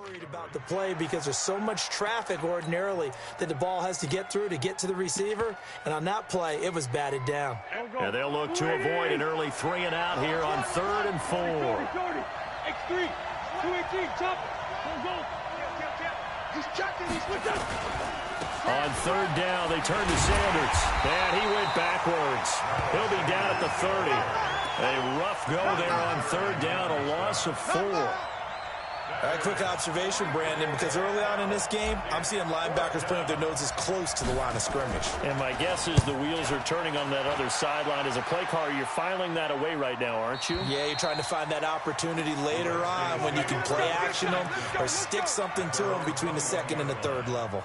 Worried about the play because there's so much traffic ordinarily that the ball has to get through to get to the receiver, and on that play, it was batted down. And they'll look to avoid an early 3 and out here on 3rd and 4. X3, 218, chop. Go. He's checking, he's with us. On 3rd down, they turn to Sanders, and he went backwards. He'll be down at the 30. A rough go there on 3rd down, a loss of 4. All right, quick observation, Brandon, because early on in this game, I'm seeing linebackers putting their noses close to the line of scrimmage. And my guess is the wheels are turning on that other sideline. As a play caller, you're filing that away right now, aren't you? Yeah, you're trying to find that opportunity later on when you can play action them or stick something to them between the 2nd and the 3rd level.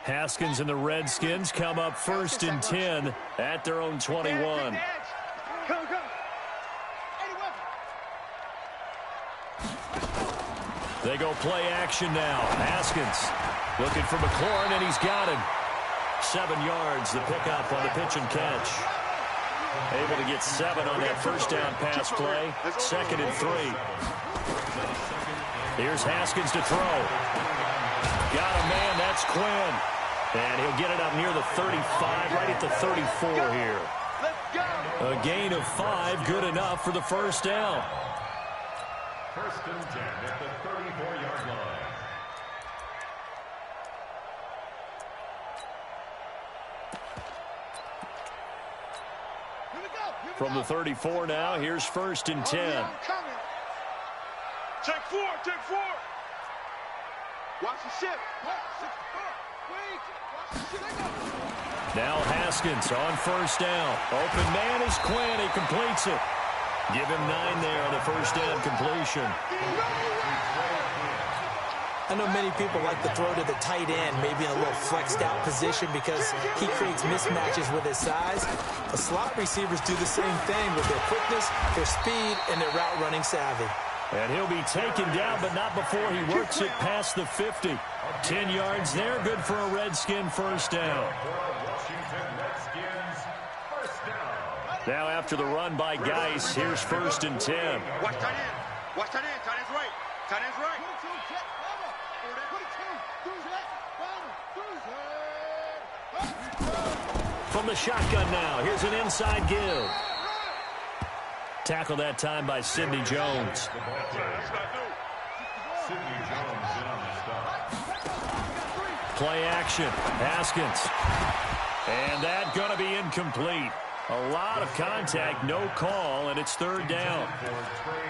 Haskins and the Redskins come up 1st and 10 at their own 21. They go play action now. Haskins looking for McLaurin, and he's got him. 7 yards, the pickup on the pitch and catch. Able to get 7 on that 1st down pass play. 2nd and 3. Here's Haskins to throw. Got a man, that's Quinn. And he'll get it up near the 35, right at the 34 here. A gain of 5, good enough for the 1st down. 1st and 10 at the 34-yard line. From the 34 now, here's 1st and 10. Check 4, check 4. Watch the ship. Now Haskins on 1st down. Open man is Quinn. He completes it. Give him 9 there on the 1st down completion. I know many people like to throw to the tight end, maybe in a little flexed out position because he creates mismatches with his size. The slot receivers do the same thing with their quickness, their speed, and their route running savvy. And he'll be taken down, but not before he works it past the 50. 10 yards there, good for a Redskin 1st down. Now after the run by Geis, here's 1st and 10. Watch tight end. Watch tight end. Tight end's right. Tight end's right. From the shotgun now, here's an inside give. Tackle that time by Sidney Jones. Play action. Haskins. And that going to be incomplete. A lot of contact, no call, and it's 3rd down.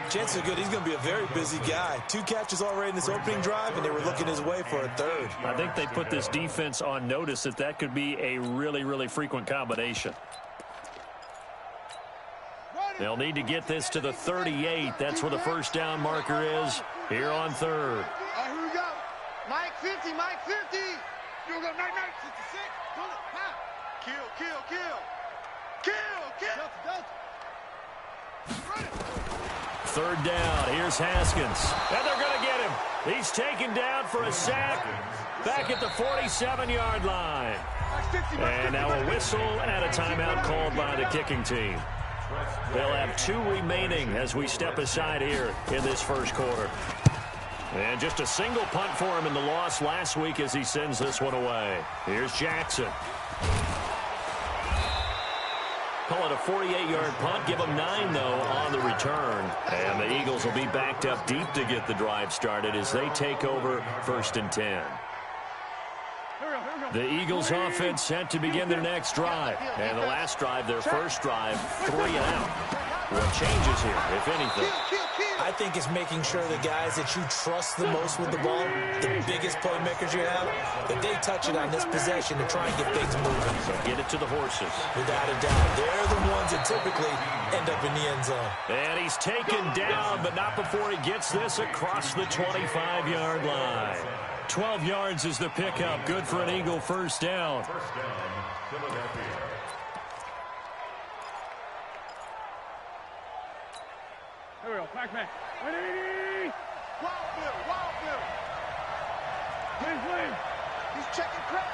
Chances are good he's going to be a very busy guy. 2 catches already in this opening drive, and they were looking his way for a 3rd. I think they put this defense on notice that could be a really, really frequent combination. They'll need to get this to the 38. That's where the 1st down marker is here on 3rd. All right, here we go. Mike 50, Mike 50. Here we go, Mike 66. Kill. Kill. 3rd down. Here's Haskins. And they're going to get him. He's taken down for a sack back at the 47-yard line. And now a whistle and a timeout called by the kicking team. They'll have 2 remaining as we step aside here in this 1st quarter. And just a single punt for him in the loss last week as he sends this one away. Here's Jackson. Call it a 48-yard punt. Give them 9, though, on the return. And the Eagles will be backed up deep to get the drive started as they take over 1st and 10. The Eagles offense set to begin their next drive. And the last drive, their 1st drive, 3 and out. What changes here, if anything? I think it's making sure the guys that you trust the most with the ball, the biggest playmakers you have, that they touch it on this possession to try and get things moving. So get it to the horses. Without a doubt. They're the ones that typically end up in the end zone. And he's taken down, but not before he gets this across the 25-yard line. 12 yards is the pickup. Good for an Eagle 1st down. Philadelphia. Here we go, back. 180! Wild Bill! Please. He's checking crap.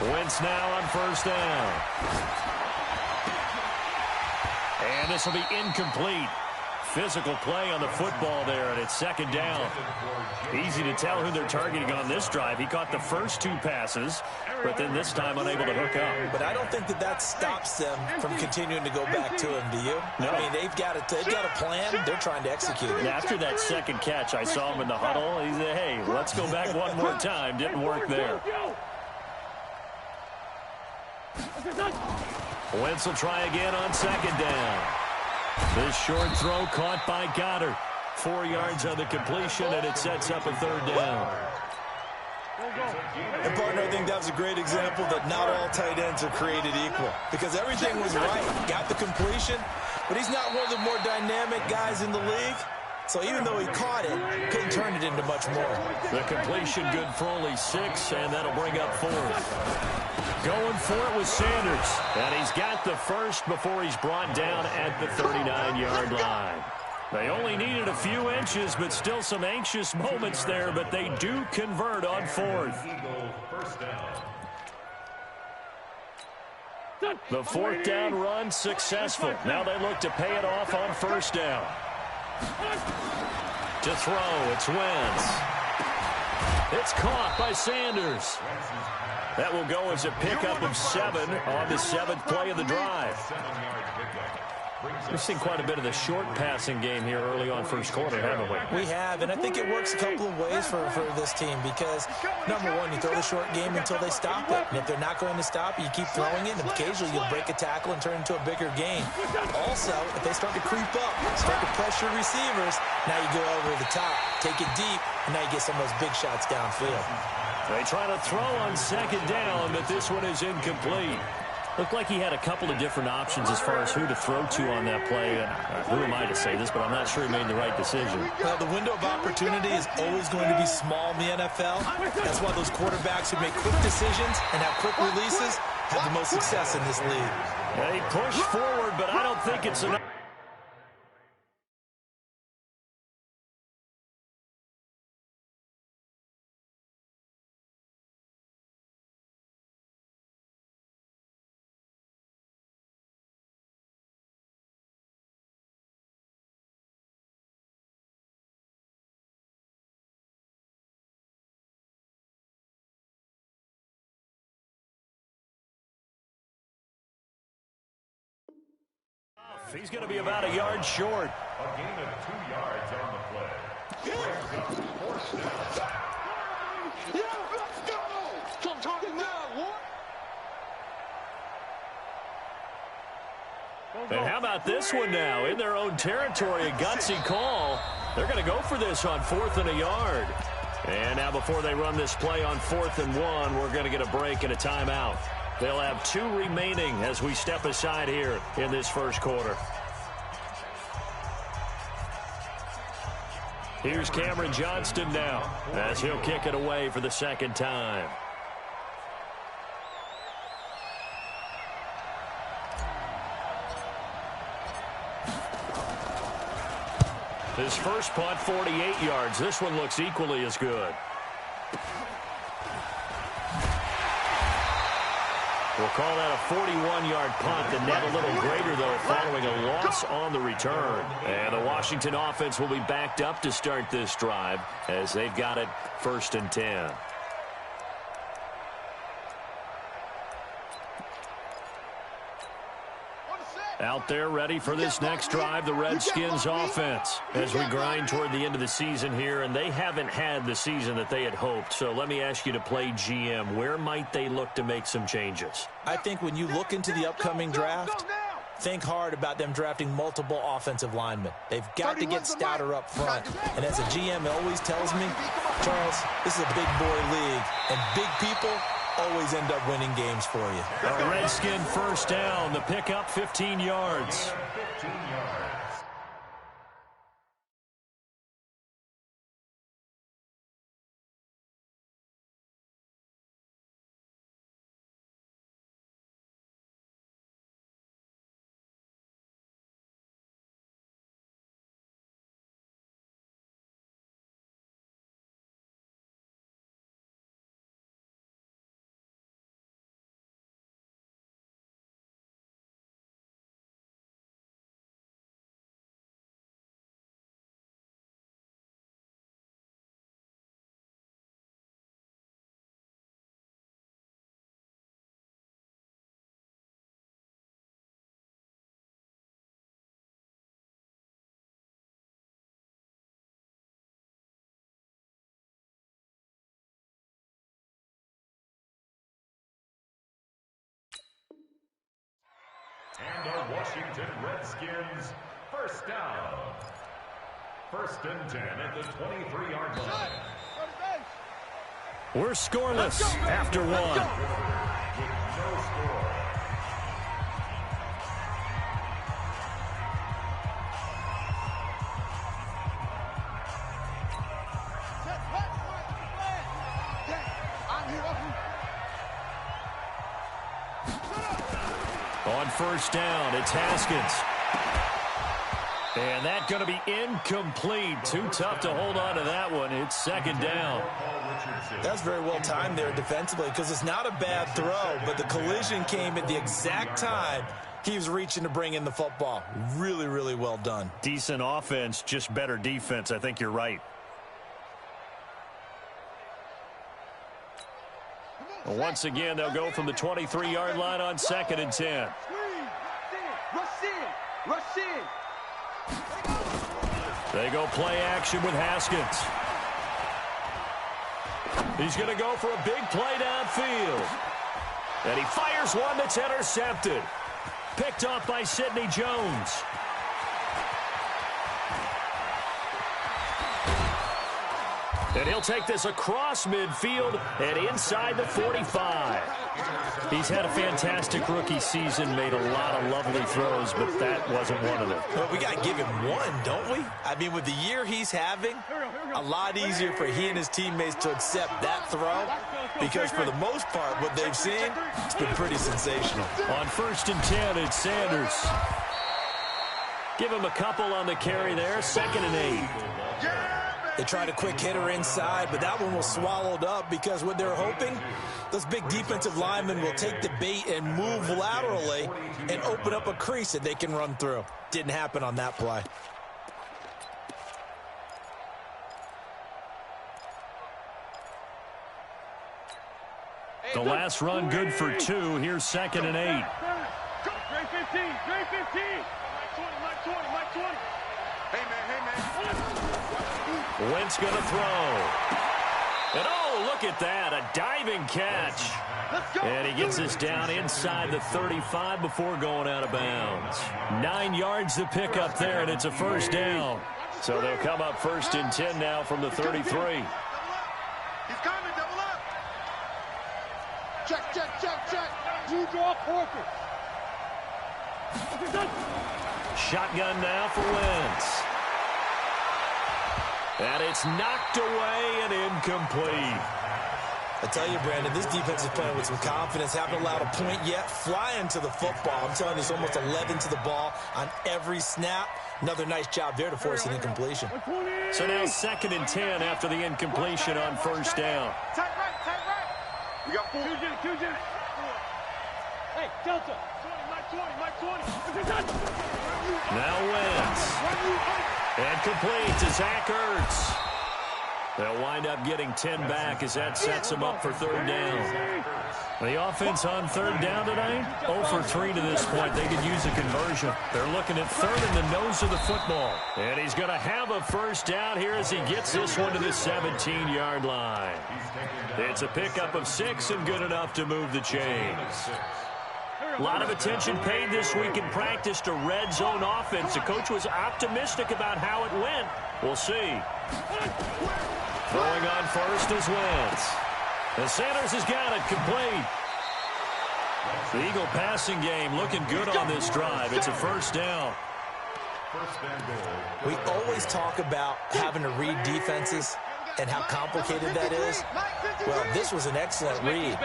Wentz now on first down. And this will be incomplete. Physical play on the football there, and it's second down. Easy to tell who they're targeting on this drive. He caught the first 2 passes, but then this time unable to hook up. But I don't think that stops them from continuing to go back to him, do you? No. I mean, they've got a plan. They're trying to execute it. And after that second catch, I saw him in the huddle. He said, hey, let's go back one more time. Didn't work there. Wentz will try again on second down. This short throw caught by Goddard. 4 yards on the completion, and it sets up a third down. And, partner, I think that was a great example that not all tight ends are created equal. Because everything was right. Got the completion, but he's not one of the more dynamic guys in the league. So even though he caught it, couldn't turn it into much more. The completion good for only 6, and that'll bring up 4th. Going for it with Sanders. And he's got the first before he's brought down at the 39-yard line. They only needed a few inches, but still some anxious moments there, but they do convert on 4th. The 4th down run successful. Now they look to pay it off on first down. To throw, it's Wentz. It's caught by Sanders. That will go as a pickup of 7 on the 7th play of the drive. We've seen quite a bit of the short passing game here early on first quarter, haven't we? We have, and I think it works a couple of ways for this team because, number one, you throw the short game until they stop it. And if they're not going to stop it, you keep throwing it, and occasionally you'll break a tackle and turn it into a bigger game. Also, if they start to creep up, start to pressure receivers, now you go over the top, take it deep, and now you get some of those big shots downfield. They try to throw on second down, but this one is incomplete. Looked like he had a couple of different options as far as who to throw to on that play. Who am I to say this, but I'm not sure he made the right decision. Well, the window of opportunity is always going to be small in the NFL. That's why those quarterbacks who make quick decisions and have quick releases have the most success in this league. They push forward, but I don't think it's enough. He's going to be about a yard short. A gain of 2 yards on the play. And how about this one now? In their own territory, a gutsy call. They're going to go for this on 4th and a yard. And now before they run this play on 4th and 1, we're going to get a break and a timeout. They'll have 2 remaining as we step aside here in this first quarter. Here's Cameron Johnston now as he'll kick it away for the second time. His first punt, 48 yards. This one looks equally as good. We'll call that a 41-yard punt. The net a little greater, though, following a loss on the return. And the Washington offense will be backed up to start this drive as they've got it 1st and 10. Out there ready for this next drive, the Redskins offense as we grind toward the end of the season here, and they haven't had the season that they had hoped. So let me ask you to play GM. Where might they look to make some changes? I think when you look into the upcoming draft, think hard about them drafting multiple offensive linemen. They've got to get stouter up front. And as a GM always tells me, Charles, this is a big boy league, and big people always end up winning games for you. A Redskin first down. The pickup, 15 yards. the Washington Redskins. First down. First and 10 at the 23-yard line. We're scoreless after one. With no score. On first down, it's Haskins. And that's going to be incomplete. Too tough to hold on to that one. It's second down. That's very well timed there defensively because it's not a bad throw, but the collision came at the exact time he was reaching to bring in the football. Really, really well done. Decent offense, just better defense. I think you're right. Once again, they'll go from the 23-yard line on second and 10. Rush in. Rush in. They go play action with Haskins. He's going to go for a big play downfield. And he fires one that's intercepted. Picked off by Sidney Jones. And he'll take this across midfield and inside the 45. He's had a fantastic rookie season, made a lot of lovely throws, but that wasn't one of them. Well, we got to give him one, don't we? I mean, with the year he's having, a lot easier for he and his teammates to accept that throw because for the most part, what they've seen, it's been pretty sensational. On first and 10, it's Sanders. Give him a couple on the carry there, second and 8. They tried a quick hitter inside, but that one was swallowed up because what they're hoping, those big defensive linemen will take the bait and move laterally and open up a crease that they can run through. Didn't happen on that play. The last run good for 2. Here's second and 8. Grade 15. Grade 15. Mike 20. Mike 20. Hey, man. Wentz going to throw. And oh, look at that. A diving catch. And he gets us down inside the 35 before going out of bounds. 9 yards to pick up there, and it's a first down. So they'll come up first and 10 now from the 33. He's coming. Double up. Check. You draw Parker. Shotgun now for Wentz. And it's knocked away and incomplete. I tell you, Brandon, this defense is playing with some confidence. Haven't allowed a point yet. Flying to the football. I'm telling you, it's almost 11 to the ball on every snap. Another nice job there to force an incompletion. So now second and 10 after the incompletion on first down. Tight right. We got 4. Hey, Delta. Mike 20. Now Wentz. And complete to Zach Ertz. They'll wind up getting 10 back as that sets them up for third down. The offense on third down tonight, 0 for 3 to this point. They could use a conversion. They're looking at third in the nose of the football. And he's going to have a first down here as he gets this one to the 17-yard line. It's a pickup of 6 and good enough to move the chains. A lot of attention paid this week in practice to red zone offense. The coach was optimistic about how it went. We'll see. Throwing on first is Wentz. And Sanders has got it complete. The Eagle passing game looking good on this drive. It's a first down. We always talk about having to read defenses and how complicated that is. Well, this was an excellent read.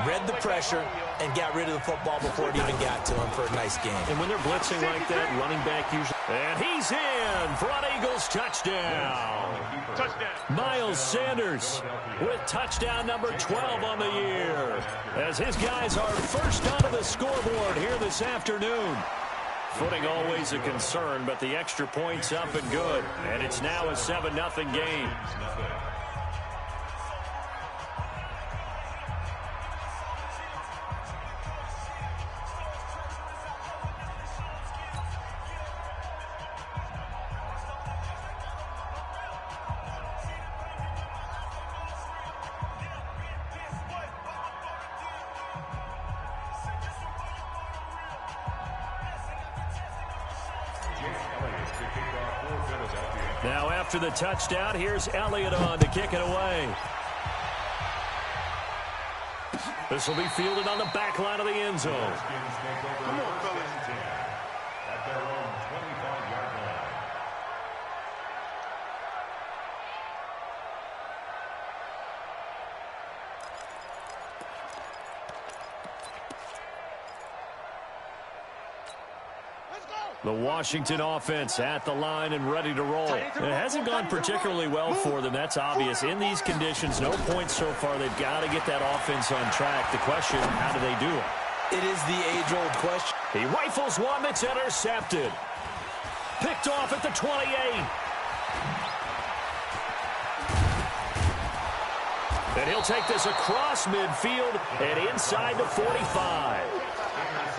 Read the pressure and got rid of the football before it even got to him for a nice game. And when they're blitzing like that, running back usually... And he's in for an Eagles touchdown. Miles Sanders with touchdown number 12 on the year. As his guys are first onto the scoreboard here this afternoon. Footing always a concern, but the extra point's up and good. And it's now a 7-0 game. Now after the touchdown, here's Elliott on to kick it away. This will be fielded on the back line of the end zone. Come on, fellas. At their own 25-yard line. The Washington offense at the line and ready to roll. It hasn't gone particularly well for them. That's obvious. In these conditions, no points so far. They've got to get that offense on track. The question, how do they do it? It is the age-old question. He rifles one that's intercepted. Picked off at the 28. And he'll take this across midfield and inside the 45.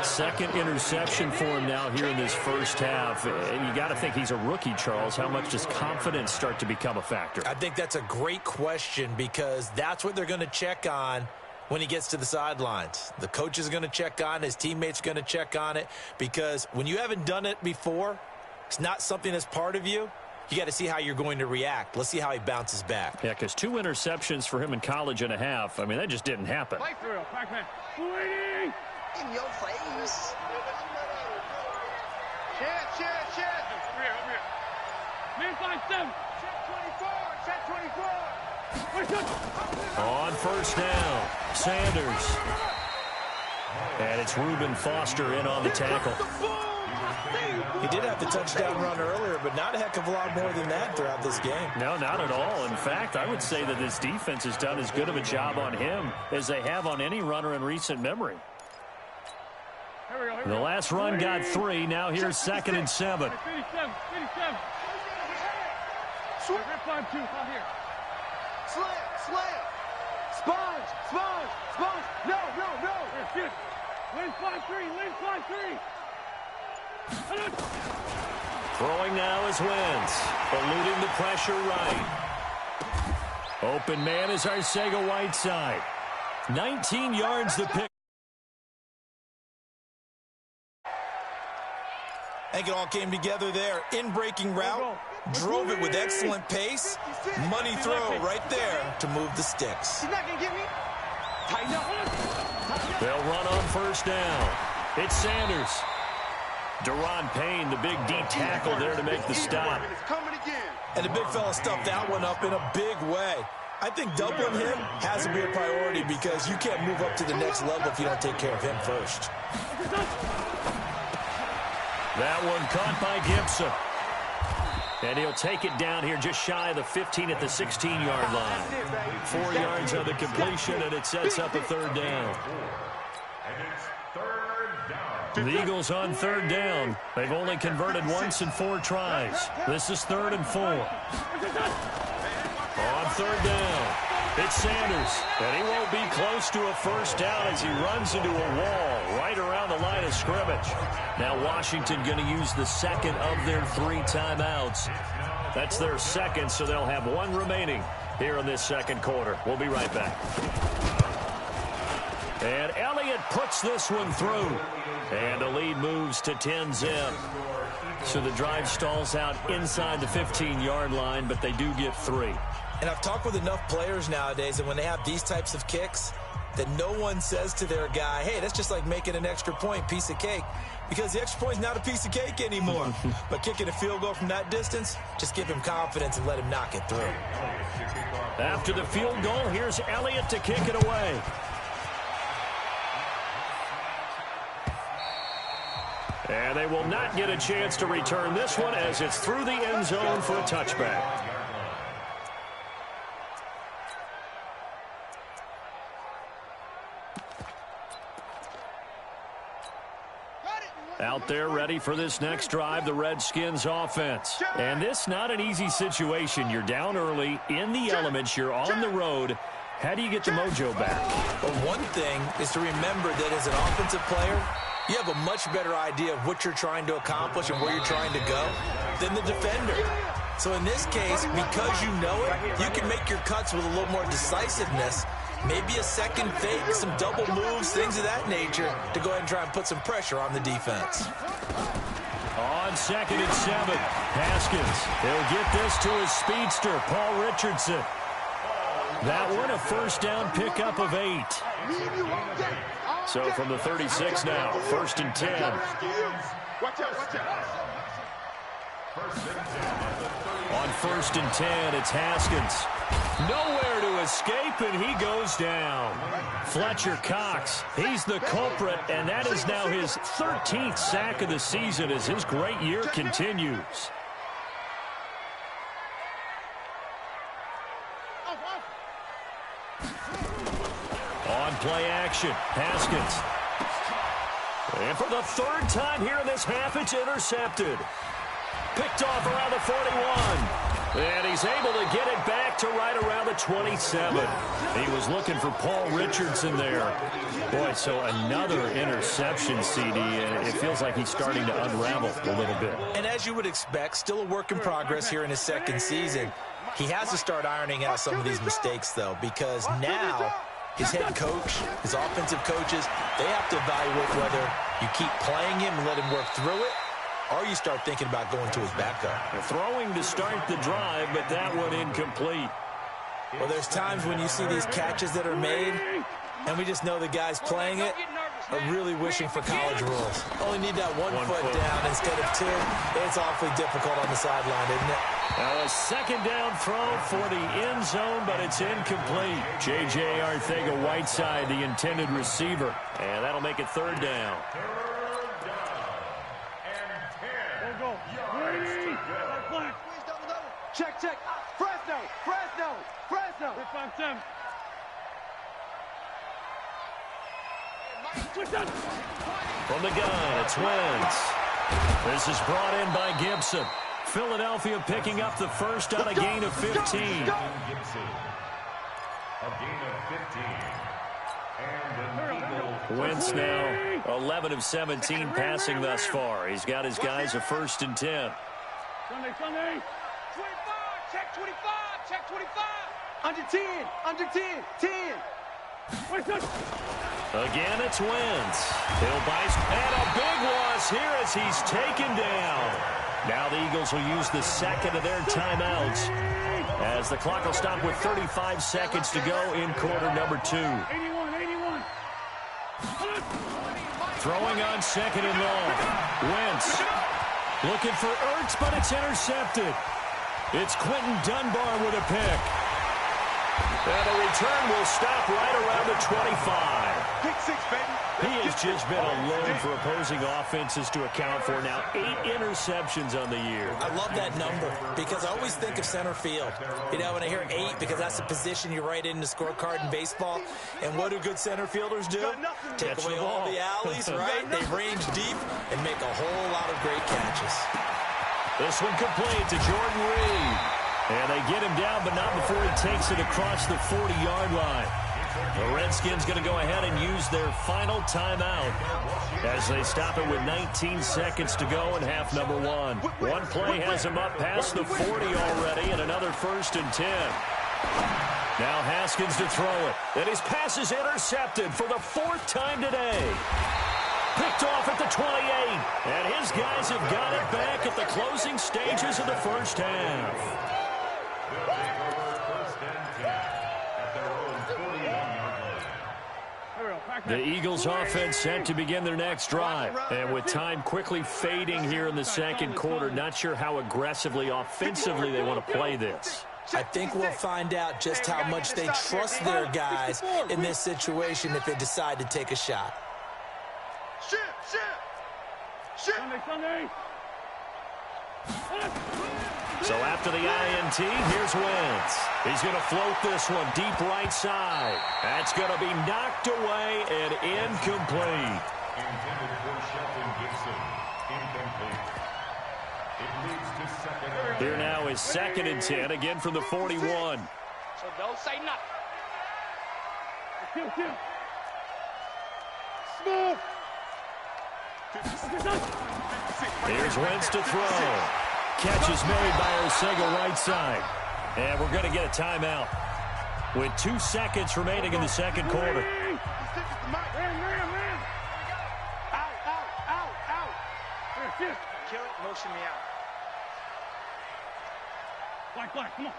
Second interception for him now here in this first half. And you got to think he's a rookie, Charles. How much does confidence start to become a factor? I think that's a great question because that's what they're going to check on when he gets to the sidelines. The coach is going to check on it. His teammates are going to check on it because when you haven't done it before, it's not something that's part of you. You got to see how you're going to react. Let's see how he bounces back. Yeah, because 2 interceptions for him in college and a half. I mean, that just didn't happen. In your face. Check. Man 5-7. Check 24. On first down, Sanders. And it's Reuben Foster in on the tackle. He did have the touchdown run earlier, but not a heck of a lot more than that throughout this game. No, not at all. In fact, I would say that this defense has done as good of a job on him as they have on any runner in recent memory. The last run got 3. Now here's 2nd and 7. 57. Slam. Sponge. No. Lynn 5-3. Throwing now is Wentz. Eluding the pressure right. Open man is Arcega-Whiteside. 19 yards the pick. I think it all came together there. In-breaking route, drove it with excellent pace. Money throw right there to move the sticks. He's not going to get me. Tighten up. They'll run on first down. It's Sanders. Deron Payne, the big D tackle there to make the stop. And the big fella stuffed that one up in a big way. I think doubling him has to be a priority because you can't move up to the next level if you don't take care of him first. That one caught by Gibson. And he'll take it down here just shy of the 15 at the 16-yard line. 4 yards on the completion, and it sets up a 3rd down. And it's 3rd down. The Eagles on 3rd down. They've only converted once in 4 tries. This is 3rd and 4. On 3rd down, it's Sanders. And he won't be close to a first down as he runs into a wall right around the line of scrimmage. Now Washington going to use the 2nd of their 3 timeouts. That's their 2nd, so they'll have 1 remaining here in this 2nd quarter. We'll be right back. And Elliott puts this one through. And the lead moves to 10-zip. So the drive stalls out inside the 15-yard line, but they do get 3. And I've talked with enough players nowadays that when they have these types of kicks, that no one says to their guy, hey, that's just like making an extra point, piece of cake. Because the extra point is not a piece of cake anymore. But kicking a field goal from that distance, just give him confidence and let him knock it through. After the field goal, here's Elliott to kick it away. And they will not get a chance to return this one as it's through the end zone for a touchback. Out there ready for this next drive, the Redskins offense. And this not an easy situation. You're down early, in the elements, you're on the road. How do you get the mojo back? Well, one thing is to remember that as an offensive player, you have a much better idea of what you're trying to accomplish and where you're trying to go than the defender. So in this case, because you know it, you can make your cuts with a little more decisiveness. Maybe a second fake, some double moves, things of that nature to go ahead and try and put some pressure on the defense. On on 2nd and 7. Haskins, he'll get this to his speedster, Paul Richardson. That one, a first down pickup of 8. So from the 36 now, 1st and 10. Watch out, watch out. On 1st and 10, it's Haskins. Nowhere to escape, and he goes down. Fletcher Cox, he's the culprit, and that is now his 13th sack of the season as his great year continues. On play action, Haskins. And for the 3rd time here in this half, it's intercepted. Picked off around the 41. And he's able to get it back to right around the 27. He was looking for Paul Richardson there. Boy, so another interception, CD, and it feels like he's starting to unravel a little bit. And as you would expect, still a work in progress here in his 2nd season. He has to start ironing out some of these mistakes, though, because now his head coach, his offensive coaches, they have to evaluate whether you keep playing him and let him work through it, or you start thinking about going to his backup. Throwing to start the drive, but that one incomplete. Well, there's times when you see these catches that are made, and we just know the guys playing it are really wishing for college rules. Only need that one foot down instead of 2. It's awfully difficult on the sideline, isn't it? Now a 2nd down throw for the end zone, but it's incomplete. J.J. Arcega-Whiteside, the intended receiver. And that'll make it 3rd down. Check, check. Fresno, Fresno, Fresno. From the gun, it's Wentz. This is brought in by Gibson. Philadelphia picking up the first on a gain of 15. Gibson, a gain of 15. And an Wentz now 11 of 17 passing thus far. He's got his guys a 1st and 10. Sunday. 25, check 25, check 25. Under 10, under 10, 10. Again, it's Wentz. He'll bite, and a big loss here as he's taken down. Now the Eagles will use the 2nd of their timeouts as the clock will stop with 35 seconds to go in quarter number 2. 81. Throwing on 2nd and long. Wentz looking for Ertz, but it's intercepted. It's Quentin Dunbar with a pick. And the return will stop right around the 25. Pick 6, baby. He has just been a load for opposing offenses to account for. Now 8 interceptions on the year. I love that number because I always think of center field. You know, when I hear 8, because that's the position you write in the scorecard in baseball. And what do good center fielders do? Take away all the alleys, right? They range deep and make a whole lot of great catches. This one complete to Jordan Reed. And they get him down, but not before he takes it across the 40-yard line. The Redskins going to go ahead and use their final timeout as they stop it with 19 seconds to go in half number 1. One play has him up past the 40 already, and another 1st and 10. Now Haskins to throw it. And his pass is intercepted for the 4th time today. Picked off at the 28. And his guys have got it back at the closing stages of the first half. The Eagles offense set to begin their next drive. And with time quickly fading here in the 2nd quarter, not sure how aggressively, offensively they want to play this. I think we'll find out just how much they trust their guys in this situation if they decide to take a shot. Sunday. So after the INT, here's Wentz. He's going to float this one deep right side. That's going to be knocked away and incomplete. intended for Shelton Gibson. Incomplete. It leads to 2nd. Here now is 2nd and 10, again from the 41. So don't say nothing. Smooth. Here's Wentz to throw. Catch is made by Arcega-Whiteside. And we're going to get a timeout with 2 seconds remaining in the 2nd quarter. kill it, motion me out. Black, come on.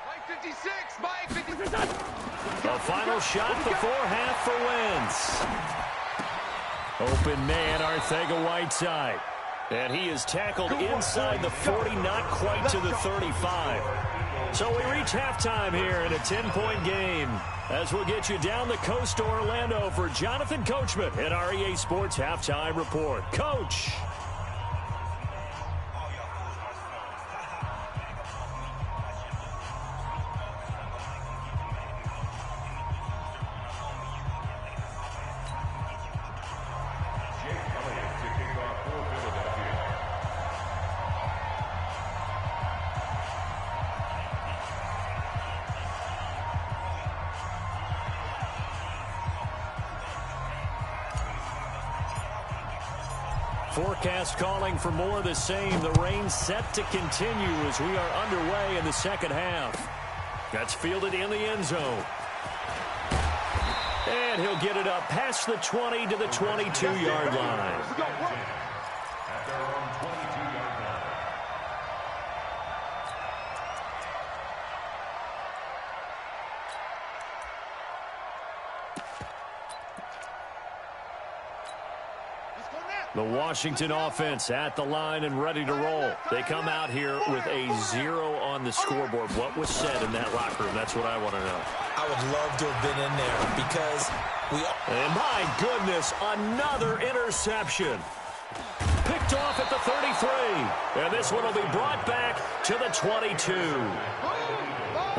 Mike 56, Mike 56. The final shot before half for Wentz. Open man, Arcega-Whiteside. And he is tackled inside the 40, not quite to the 35. So we reach halftime here in a 10-point game. As we'll get you down the coast to Orlando for Jonathan Coachman at our EA Sports Halftime Report. Coach. Forecast calling for more of the same. The rain set to continue as we are underway in the second half. That's fielded in the end zone. And he'll get it up past the 20 to the 22-yard line. At their own 22-yard line. The Washington offense at the line and ready to roll. They come out here with a 0 on the scoreboard. What was said in that locker room? That's what I want to know. I would love to have been in there because And my goodness, another interception. Picked off at the 33. And this one will be brought back to the 22.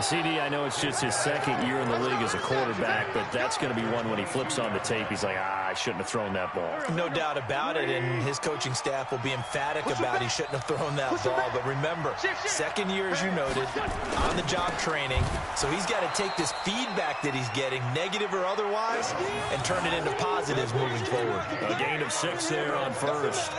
CD, I know it's just his second year in the league as a quarterback, but that's going to be one when he flips on the tape. He's like, I shouldn't have thrown that ball. No doubt about it, and his coaching staff will be emphatic about he shouldn't have thrown that ball. But remember, second year, as you noted, on-the-job training, so he's got to take this feedback that he's getting, negative or otherwise, and turn it into positives moving forward. A gain of 6 there on first.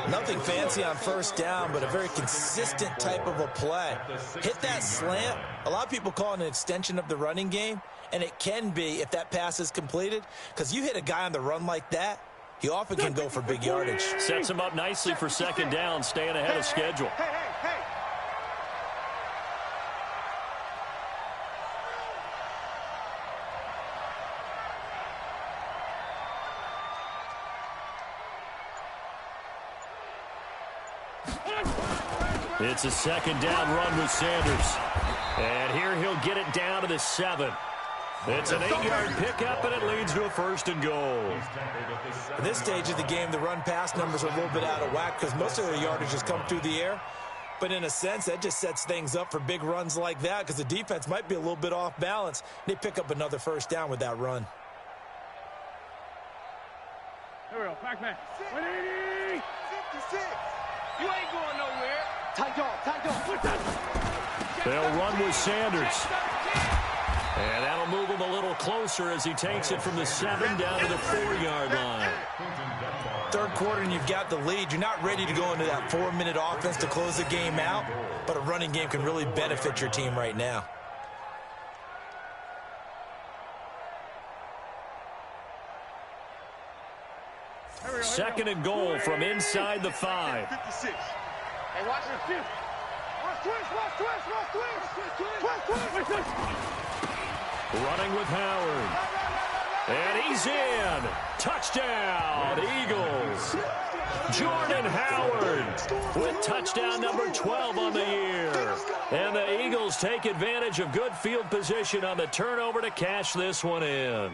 Nothing fancy on first down, but a very consistent type of a play. Hit that slant. A lot of people call it an extension of the running game, and it can be if that pass is completed, because you hit a guy on the run like that, he often can go for big yardage. Sets him up nicely for second down, staying ahead of schedule. Hey. It's a second down run with Sanders. And here he'll get it down to the 7. It's an 8-yard pickup, and it leads to a first and goal. At this stage of the game, the run-pass numbers are a little bit out of whack because most of their yardage has come through the air. But in a sense, that just sets things up for big runs like that because the defense might be a little bit off balance. They pick up another first down with that run. Here we go, back. 56. You ain't going nowhere. Tight dog. They'll run with Sanders. And that'll move him a little closer as he takes it from the 7 down to the 4-yard line. Third quarter and you've got the lead. You're not ready to go into that 4-minute offense to close the game out, but a running game can really benefit your team right now. Second and goal from inside the 5. 56. Hey, watch this. Watch twist. Running with Howard. And he's in. Touchdown, Eagles. Jordan Howard with touchdown number 12 on the year. And the Eagles take advantage of good field position on the turnover to cash this one in.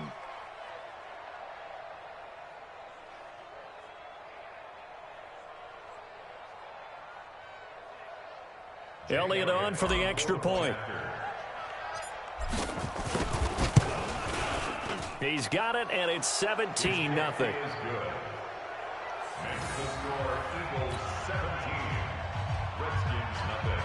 Elliott on for the extra point. He's got it, and it's 17-0. Makes the score Eagles 17, Redskins nothing.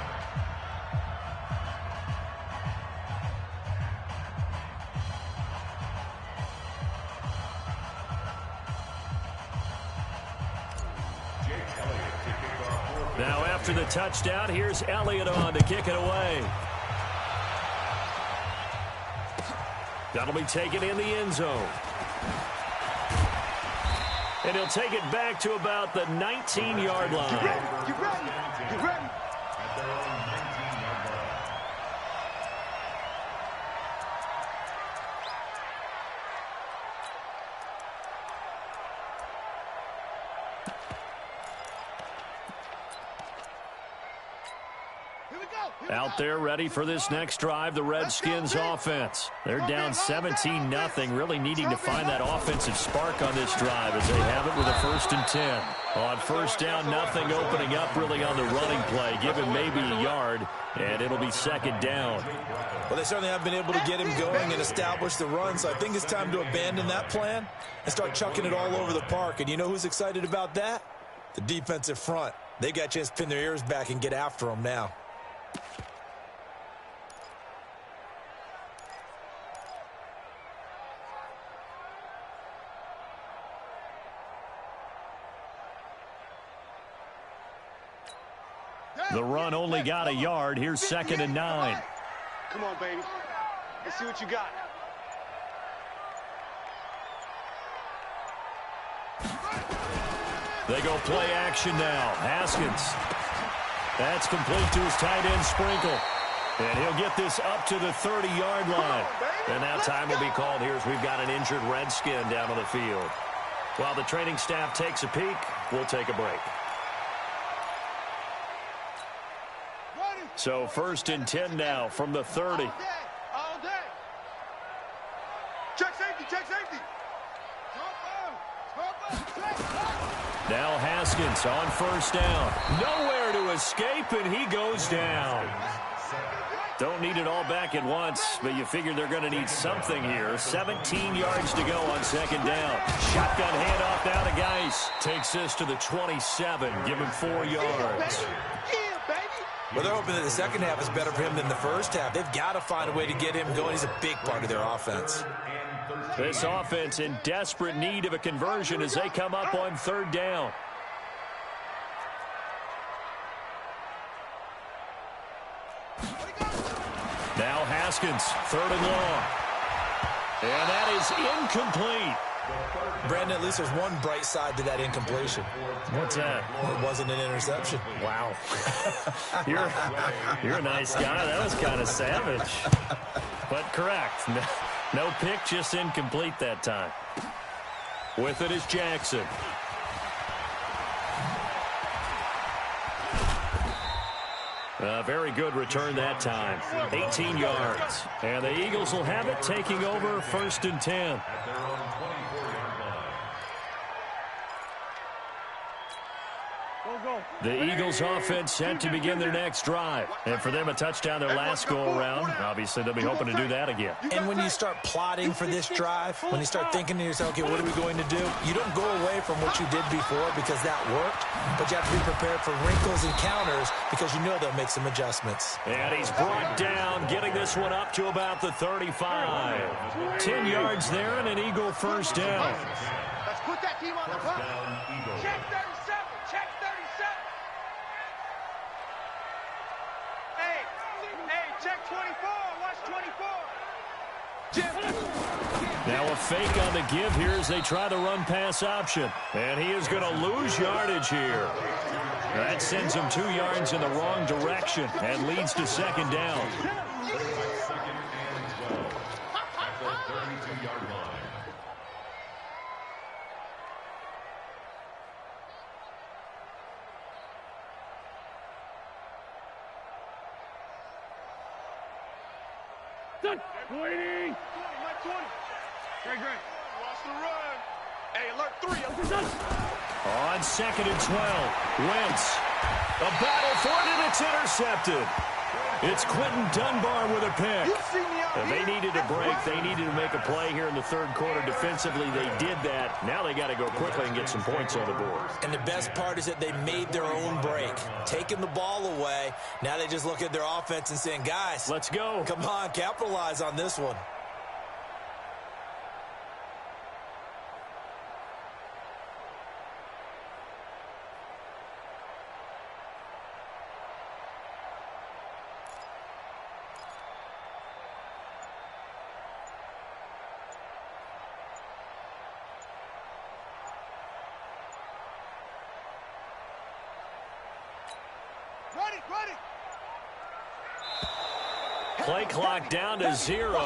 Now after the touchdown, here's Elliott on to kick it away. That'll be taken in the end zone. And he'll take it back to about the 19-yard line. Get ready. Get ready. Get ready. At their own 19-yard line. Here we go. Here we Out go. there ready for this next drive, the Redskins offense. They're down 17-0, really needing to find that offensive spark on this drive as they have it with a 1st and 10. On 1st down, nothing opening up really on the running play. Give him maybe a yard, and it'll be 2nd down. Well, they certainly have been able to get him going and establish the run, so I think it's time to abandon that plan and start chucking it all over the park. And you know who's excited about that? The defensive front. They got a chance to pin their ears back and get after him now. The run only got a yard. Here's 2nd and 9. Come on, baby. Let's see what you got. They go play action now. Haskins. That's complete to his tight end Sprinkle. And he'll get this up to the 30-yard line. And now time will be called here as we've got an injured Redskin down on the field. While the training staff takes a peek, we'll take a break. So 1st and 10 now from the 30. All day. Check safety. Check safety. Now Haskins on 1st down. Nowhere to escape, and he goes down. Don't need it all back at once, but you figure they're going to need something here. 17 yards to go on 2nd down. Shotgun handoff now to Geis. Takes this to the 27. Give him 4 yards. Well, they're hoping that the second half is better for him than the first half. They've got to find a way to get him going. He's a big part of their offense. This offense in desperate need of a conversion as they come up on 3rd down. Now Haskins, 3rd and long. And that is incomplete. Brandon, at least there's one bright side to that incompletion. What's that? It wasn't an interception. Wow. You're a nice guy. That was kind of savage. But correct. No pick, just incomplete that time. With it is Jackson. Very good return that time. 18 yards. And the Eagles will have it, taking over 1st and 10. The Eagles offense set to begin their next drive. And for them, a touchdown their last go-around. Obviously, they'll be hoping to do that again. And when you start plotting for this drive, when you start thinking to yourself, okay, what are we going to do? You don't go away from what you did before because that worked, but you have to be prepared for wrinkles and counters because you know they'll make some adjustments. And he's brought down, getting this one up to about the 35. 10 yards there and an Eagle 1st down. Let's put that team on the front. Check 37. Check 37. Hey, check 24. Watch 24. Now a fake on the give here as they try the run-pass option. And he is going to lose yardage here. That sends him 2 yards in the wrong direction and leads to 2nd down. Waiting. 20. Great. Watch the run. Hey, alert 3. On 2nd and 12, Wentz. A battle for it, and it's intercepted. It's Quentin Dunbar with a pick. And they needed a break. They needed to make a play here in the 3rd quarter defensively. They did that. Now they got to go quickly and get some points on the board. And the best part is that they made their own break, taking the ball away. Now they just look at their offense and saying, guys, let's go. Come on, capitalize on this one. Play clock down to 0,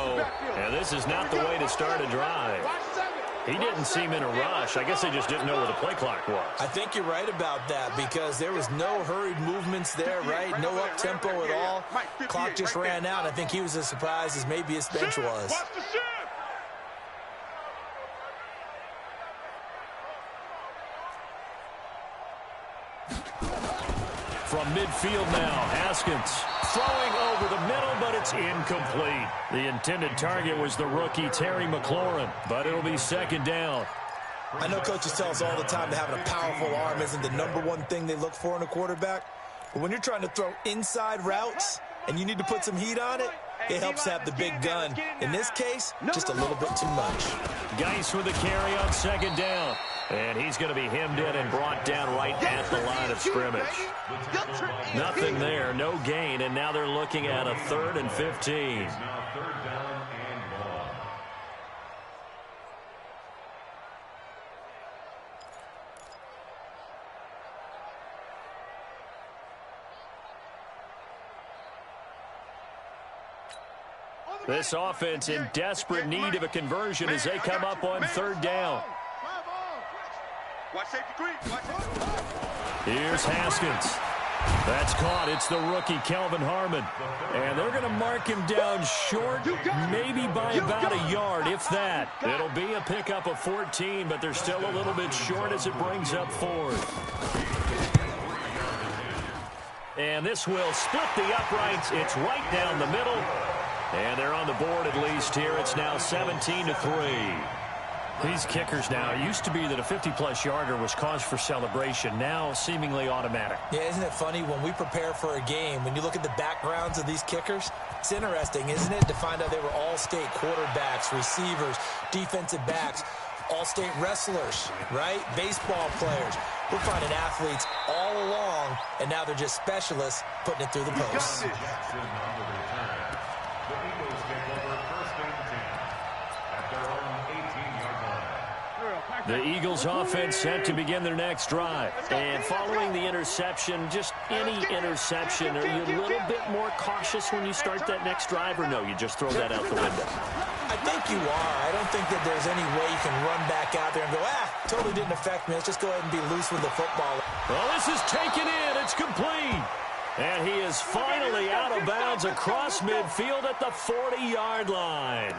and this is not the way to start a drive. He didn't seem in a rush. I guess they just didn't know where the play clock was. I think you're right about that because there was no hurried movements there, right? No up-tempo at all. Clock just ran out. I think he was as surprised as maybe his bench was. From midfield now, Haskins throwing over the middle, but it's incomplete. The intended target was the rookie Terry McLaurin, but it'll be second down. I know coaches tell us all the time that having a powerful arm isn't the #1 thing they look for in a quarterback. But when you're trying to throw inside routes and you need to put some heat on it, it helps to have the big gun. In this case, just a little bit too much. Geis with the carry on second down. And he's going to be hemmed in and brought down right at the line of scrimmage. Nothing there, no gain, and now they're looking at a 3rd and 15. This offense in desperate need of a conversion as they come up on 3rd down. Here's Haskins. That's caught. It's the rookie, Kelvin Harmon. And they're going to mark him down short, maybe by about a yard, if that. It'll be a pickup of 14, but they're still a little bit short as it brings up 4th. And this will split the uprights. It's right down the middle. And they're on the board at least here. It's now 17-3. These kickers now, it used to be that a 50-plus yarder was cause for celebration, now seemingly automatic. Yeah, isn't it funny when we prepare for a game, when you look at the backgrounds of these kickers, it's interesting, isn't it, to find out they were all-state quarterbacks, receivers, defensive backs, all-state wrestlers, right? Baseball players. We're finding athletes all along, and now they're just specialists putting it through the post. The Eagles offense set to begin their next drive. And following the interception, just any interception, are you a little bit more cautious when you start that next drive, or no, you just throw that out the window? I think you are. I don't think that there's any way you can run back out there and go, totally didn't affect me. Let's just go ahead and be loose with the football. Well, this is taken in. It's complete. And he is finally out of bounds across midfield at the 40-yard line.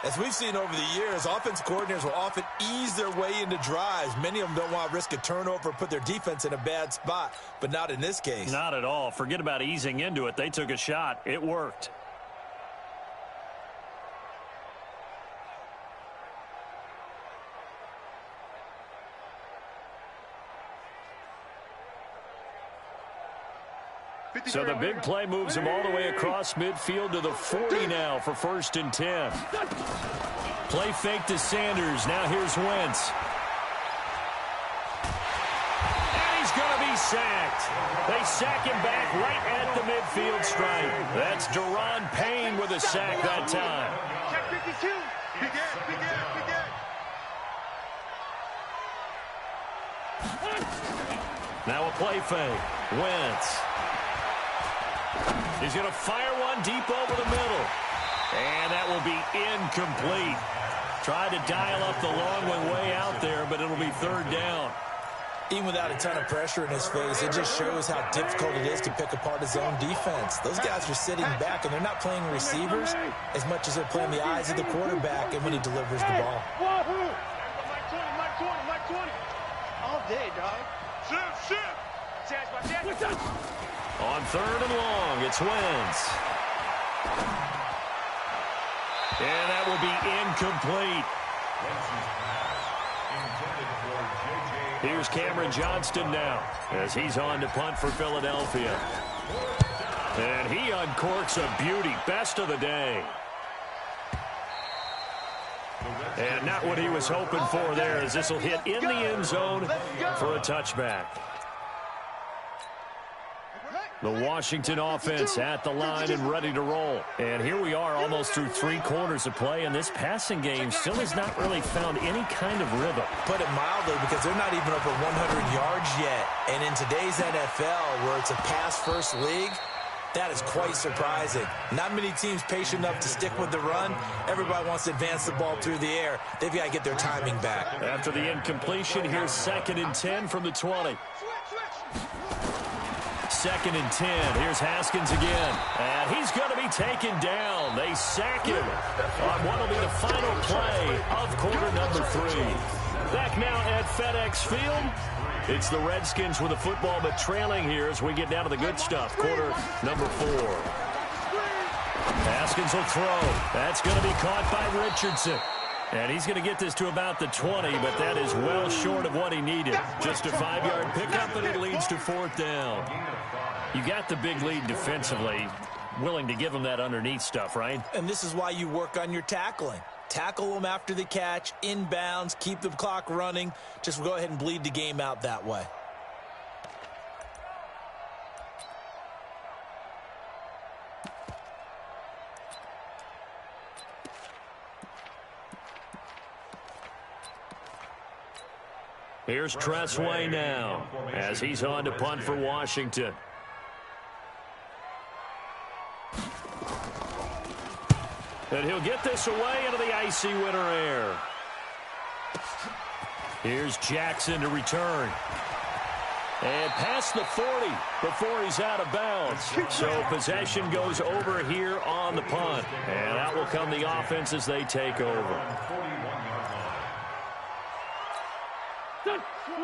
As we've seen over the years, offensive coordinators will often ease their way into drives. Many of them don't want to risk a turnover or put their defense in a bad spot, but not in this case. Not at all. Forget about easing into it. They took a shot. It worked. So the big play moves him all the way across midfield to the 40 now for 1st and 10. Play fake to Sanders. Now here's Wentz. And he's going to be sacked. They sack him back right at the midfield stripe. That's Deron Payne with a sack that time. Now a play fake. Wentz. He's going to fire one deep over the middle. And that will be incomplete. Tried to dial up the long one way out there, but it'll be 3rd down. Even without a ton of pressure in his face, it just shows how difficult it is to pick apart his own defense. Those guys are sitting back, and they're not playing receivers as much as they're playing the eyes of the quarterback and when he delivers the ball. All day, dog. Shift. On 3rd and long, it's Wentz. And that will be incomplete. Here's Cameron Johnston now as he's on to punt for Philadelphia. And he uncorks a beauty. Best of the day. And not what he was hoping for there, as this will hit in the end zone for a touchback. The Washington offense at the line and ready to roll. And here we are almost through 3 quarters of play, and this passing game still has not really found any kind of rhythm. Put it mildly, because they're not even over 100 yards yet. And in today's NFL, where it's a pass-first league, that is quite surprising. Not many teams patient enough to stick with the run. Everybody wants to advance the ball through the air. They've got to get their timing back. After the incompletion, here's 2nd and 10 from the 20. 2nd and 10. Here's Haskins again. And he's going to be taken down. They sack him on what will be the final play of quarter number 3. Back now at FedEx Field. It's the Redskins with the football, but trailing here as we get down to the good stuff. Quarter number 4. Haskins will throw. That's going to be caught by Richardson. And he's going to get this to about the 20, but that is well short of what he needed. Just a 5-yard pickup, and it leads to 4th down. You got the big lead defensively. Willing to give him that underneath stuff, right? And this is why you work on your tackling. Tackle them after the catch, inbounds, keep the clock running. Just go ahead and bleed the game out that way. Here's Tressway now as he's on to punt for Washington. And he'll get this away into the icy winter air. Here's Jackson to return. And past the 40 before he's out of bounds. So possession goes over here on the punt. And out will come the offense as they take over.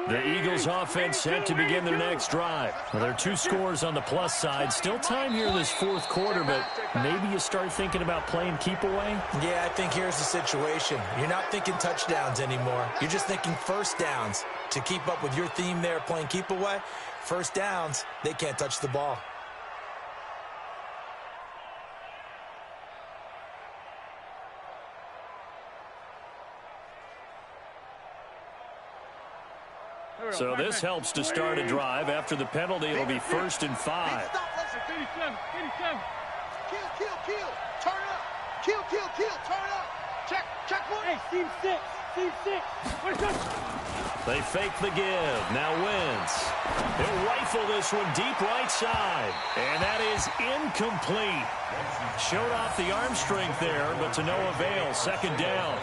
The Eagles offense set to begin their next drive. Well, there are 2 scores on the plus side. Still time here in this 4th quarter, but maybe you start thinking about playing keep away? Yeah, I think here's the situation. You're not thinking touchdowns anymore. You're just thinking first downs. To keep up with your theme there, playing keep away, first downs, they can't touch the ball. So this helps to start a drive. After the penalty, it'll be 1st and 5. 87. Kill. Turn up. Kill. Turn up. Check one. Hey, team 6. They fake the give. Now Wentz. He'll rifle this one deep right side. And that is incomplete. Showed off the arm strength there, but to no avail. 2nd down.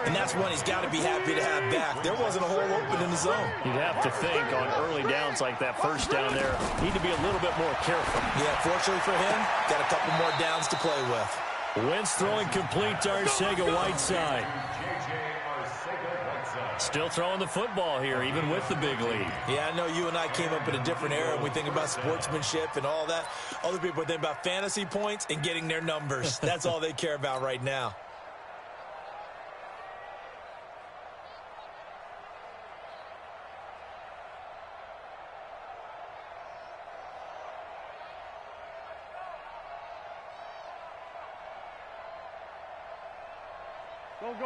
And that's one he's got to be happy to have back. There wasn't a hole open in the zone. You'd have to think on early downs like that, first down there, need to be a little bit more careful. Yeah, fortunately for him, got a couple more downs to play with. Wentz throwing complete to Arcega-Whiteside. Still throwing the football here, even with the big lead. Yeah, I know you and I came up in a different era, and we think about sportsmanship and all that. Other people think about fantasy points and getting their numbers. That's all they care about right now.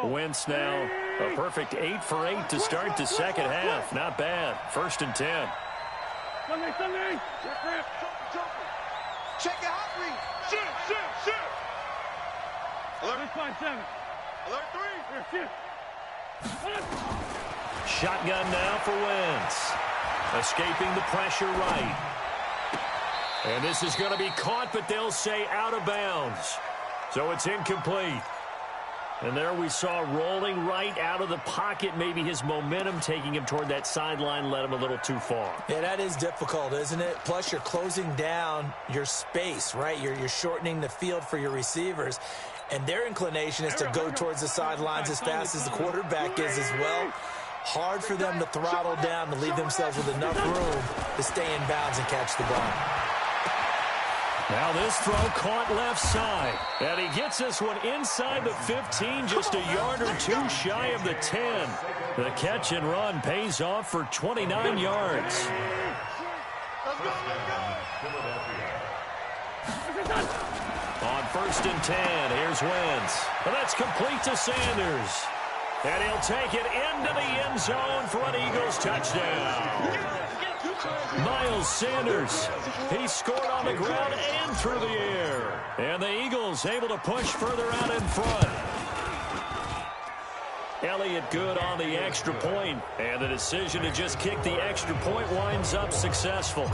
Wentz now a perfect 8 for 8 to start the 2nd half. Not bad. 1st and 10. Sunday. Check your hot read. Shoot. Alert 5-7. Alert 3. Shotgun now for Wentz. Escaping the pressure right. And this is going to be caught, but they'll say out of bounds. So it's incomplete. And there we saw rolling right out of the pocket. Maybe his momentum taking him toward that sideline led him a little too far. Yeah, that is difficult, isn't it? Plus, you're closing down your space, right? You're shortening the field for your receivers. And their inclination is to go towards the sidelines as fast as the quarterback is as well. Hard for them to throttle down to leave themselves with enough room to stay in bounds and catch the ball. Now this throw caught left side. And he gets this one inside the 15, just a yard or 2 shy of the 10. The catch and run pays off for 29 yards. On 1st and 10, here's Wentz. And that's complete to Sanders. And he'll take it into the end zone for an Eagles touchdown. Miles Sanders. He scored on the ground and through the air. And the Eagles able to push further out in front. Elliott good on the extra point, and the decision to just kick the extra point winds up successful.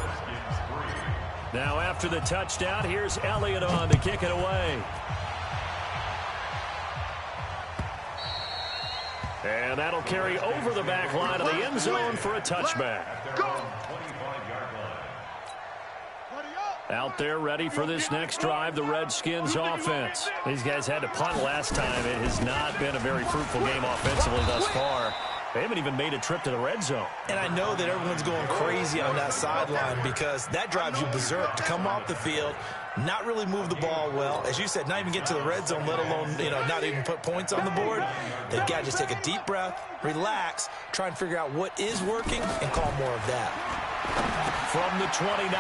Now after the touchdown, here's Elliott on to kick it away. And that'll carry over the back line of the end zone for a touchback. Out there ready for this next drive, the Redskins offense. These guys had to punt last time. It has not been a very fruitful game offensively thus far. They haven't even made a trip to the red zone. And I know that everyone's going crazy on that sideline because that drives you berserk to come off the field, not really move the ball well. As you said, not even get to the red zone, let alone, not even put points on the board. They've got to just take a deep breath, relax, try and figure out what is working, and call more of that. From the 29,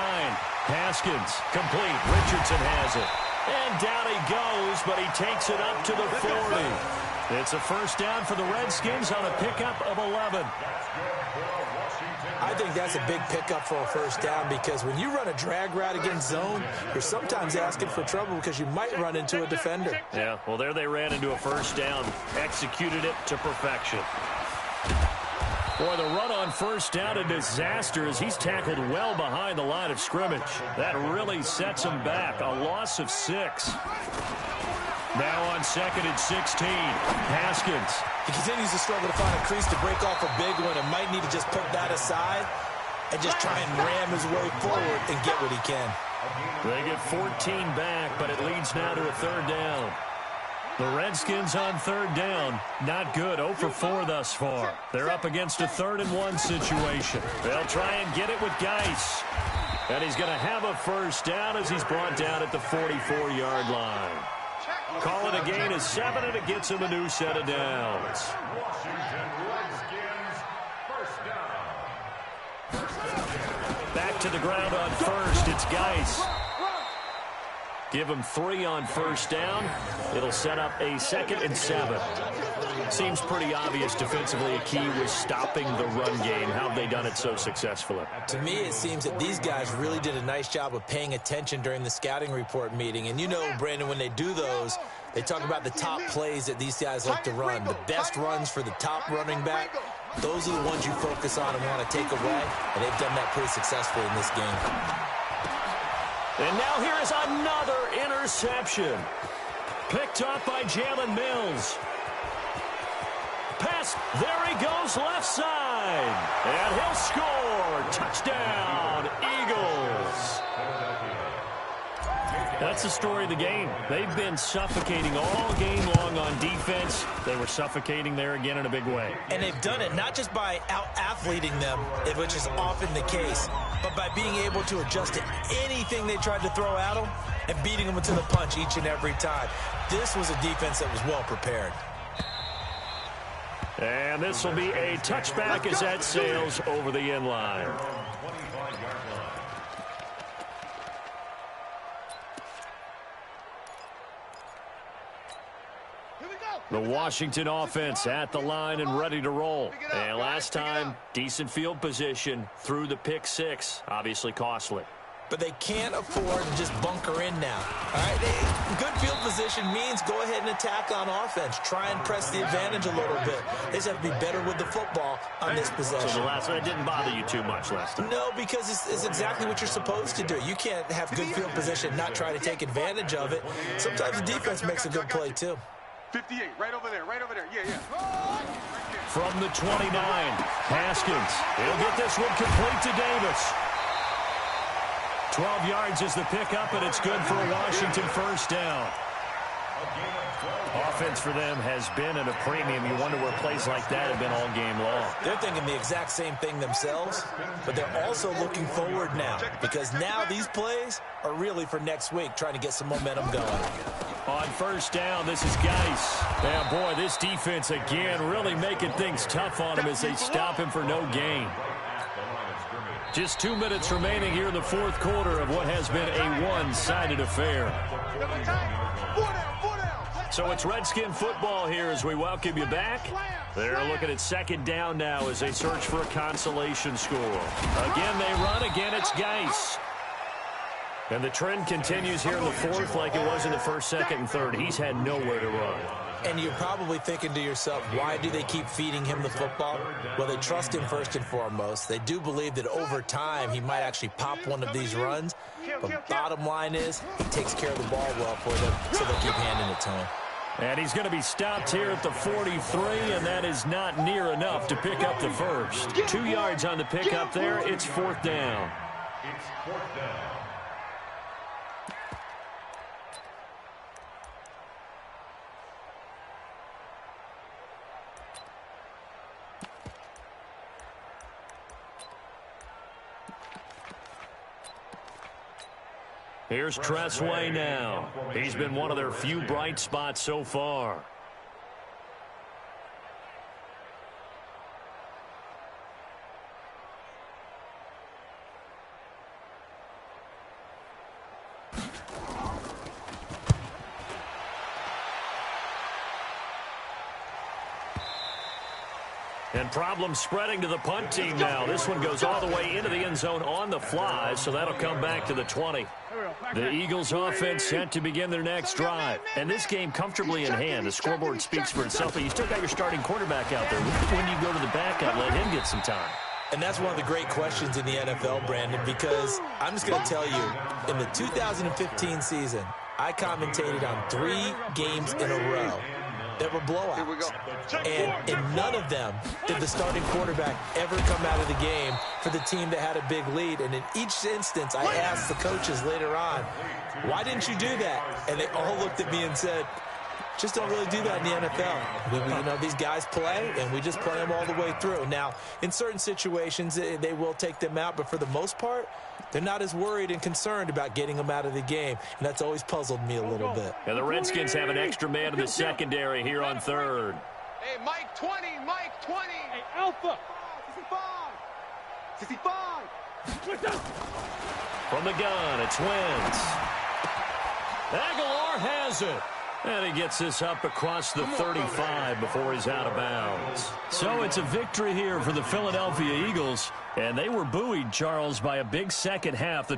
Haskins, complete. Richardson has it. And down he goes, but he takes it up to the 40. It's a first down for the Redskins on a pickup of 11. I think that's a big pickup for a first down because when you run a drag route against zone, you're sometimes asking for trouble because you might run into a defender. Yeah, well, there they ran into a first down, executed it to perfection. Boy, the run on first down, a disaster as he's tackled well behind the line of scrimmage. That really sets him back. A loss of 6. Now on 2nd and 16, Haskins. He continues to struggle to find a crease to break off a big one and might need to just put that aside and just try and ram his way forward and get what he can. They get 14 back, but it leads now to a third down. The Redskins on third down, not good, 0 for 4 thus far. They're up against a 3rd and 1 situation. They'll try and get it with Geis. And he's going to have a first down as he's brought down at the 44-yard line. Call it a gain of 7, and it gets him a new set of downs. Washington Redskins, first down. Back to the ground on first, it's Geis. Give him 3 on first down. It'll set up a 2nd and 7. Seems pretty obvious defensively a key was stopping the run game. How have they done it so successfully? To me, it seems that these guys really did a nice job of paying attention during the scouting report meeting. And you know, Brandon, when they do those, they talk about the top plays that these guys like to run. The best runs for the top running back, those are the ones you focus on and want to take away. And they've done that pretty successfully in this game. And now here is another interception. Picked up by Jalen Mills. Pass, there he goes, left side. And he'll score. Touchdown, Eagles. That's the story of the game. They've been suffocating all game long on defense. They were suffocating there again in a big way. And they've done it not just by out-athleting them, which is often the case, but by being able to adjust to anything they tried to throw at them and beating them to the punch each and every time. This was a defense that was well prepared. And this will be a touchback as that sails over the end line. The Washington offense at the line and ready to roll. And last time, decent field position through the pick 6. Obviously costly. But they can't afford to just bunker in now. All right, good field position means go ahead and attack on offense. Try and press the advantage a little bit. They just have to be better with the football on this possession. So the last one didn't bother you too much last time? No, because it's exactly what you're supposed to do. You can't have good field position, not try to take advantage of it. Sometimes the defense makes a good play, too. 58, right over there, yeah. From the 29, Haskins. He'll get this one complete to Davis. 12 yards is the pickup, and it's good for a Washington first down. Offense for them has been at a premium. You wonder where plays like that have been all game long. They're thinking the exact same thing themselves, but they're also looking forward now because now these plays are really for next week, trying to get some momentum going. On first down, this is Geis. Yeah, boy, this defense again really making things tough on him as they stop him for no gain. Just 2 minutes remaining here in the fourth quarter of what has been a one-sided affair. So it's Redskin football here as we welcome you back. They're looking at second down now as they search for a consolation score. Again, they run. Again, it's Geis. And the trend continues here in the fourth like it was in the first, second, and third. He's had nowhere to run. And you're probably thinking to yourself, why do they keep feeding him the football? Well, they trust him first and foremost. They do believe that over time he might actually pop one of these runs. But bottom line is, he takes care of the ball well for them, so they'll keep handing it to him. And he's going to be stopped here at the 43, and that is not near enough to pick up the first. 2 yards on the pickup there. It's fourth down. It's fourth down. Here's Tressway now. He's been one of their few bright spots so far. And problems spreading to the punt team now. This one goes all the way into the end zone on the fly, so that'll come back to the 20. The Eagles offense set to begin their next drive. And this game comfortably in hand. The scoreboard speaks for itself, but you still got your starting quarterback out there. When do you go to the backup, let him get some time? And that's one of the great questions in the NFL, Brandon, because I'm just going to tell you, in the 2015 season, I commentated on 3 games in a row that were blowouts. And in none of them did the starting quarterback ever come out of the game for the team that had a big lead. And in each instance, I asked the coaches later on, why didn't you do that? And they all looked at me and said, just don't really do that in the NFL. You know, these guys play, and we just play them all the way through. Now, in certain situations, they will take them out, but for the most part, they're not as worried and concerned about getting them out of the game, and that's always puzzled me a little bit. And the Redskins have an extra man in the secondary here on third. Hey, Mike 20, Mike 20. Hey, Alpha. 65. 65. From the gun, it's Wentz. Aguilar has it. And he gets this up across the 35 before he's out of bounds. So it's a victory here for the Philadelphia Eagles. And they were buoyed, Charles, by a big second half.